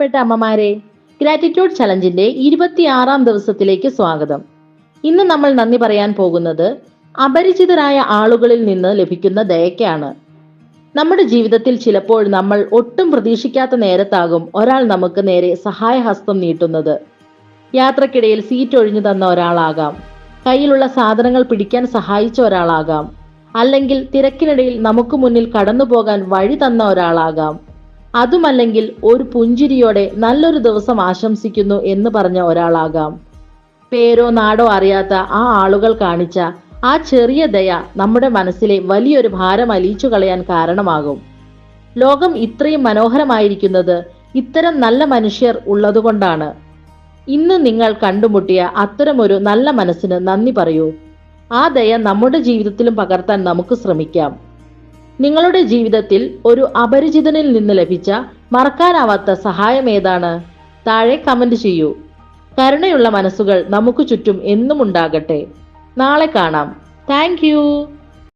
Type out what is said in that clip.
പ്രിയപ്പെട്ട അമ്മമാരെ, ഗ്രാറ്റിറ്റ്യൂഡ് ചലഞ്ചിന്റെ 26-ാം ദിവസത്തിലേക്ക് സ്വാഗതം. ഇന്ന് നമ്മൾ നന്ദി പറയാൻ പോകുന്നത് അപരിചിതരായ ആളുകളിൽ നിന്ന് ലഭിക്കുന്ന ദയക്കാണ്. നമ്മുടെ ജീവിതത്തിൽ ചിലപ്പോൾ നമ്മൾ ഒട്ടും പ്രതീക്ഷിക്കാത്ത നേരത്താകും ഒരാൾ നമുക്ക് നേരെ സഹായഹസ്തം നീട്ടുന്നത്. യാത്രക്കിടയിൽ സീറ്റ് ഒഴിഞ്ഞു തന്ന ഒരാളാകാം, കയ്യിലുള്ള സാധനങ്ങൾ പിടിക്കാൻ സഹായിച്ച ഒരാളാകാം, അല്ലെങ്കിൽ തിരക്കിനിടയിൽ നമുക്ക് മുന്നിൽ കടന്നു പോകാൻ വഴി തന്ന ഒരാളാകാം. അതുമല്ലെങ്കിൽ ഒരു പുഞ്ചിരിയോടെ നല്ലൊരു ദിവസം ആശംസിക്കുന്നു എന്ന് പറഞ്ഞ ഒരാളാകാം. പേരോ നാടോ അറിയാത്ത ആ ആളുകൾ കാണിച്ച ആ ചെറിയ ദയ നമ്മുടെ മനസ്സിലെ വലിയൊരു ഭാരം അലിയിച്ചു കളയാൻ കാരണമാകും. ലോകം ഇത്രയും മനോഹരമായിരിക്കുന്നത് ഇത്തരം നല്ല മനുഷ്യർ ഉള്ളതുകൊണ്ടാണ്. ഇന്ന് നിങ്ങൾ കണ്ടുമുട്ടിയ അത്തരമൊരു നല്ല മനസ്സിന് നന്ദി പറയൂ. ആ ദയ നമ്മുടെ ജീവിതത്തിലും പകർത്താൻ നമുക്ക് ശ്രമിക്കാം. നിങ്ങളുടെ ജീവിതത്തിൽ ഒരു അപരിചിതനിൽ നിന്ന് ലഭിച്ച മറക്കാനാവാത്ത സഹായം ഏതാണ്? താഴെ കമന്റ് ചെയ്യൂ. കരുണയുള്ള മനസ്സുകൾ നമുക്ക് ചുറ്റും എന്നും ഉണ്ടാകട്ടെ. നാളെ കാണാം. താങ്ക്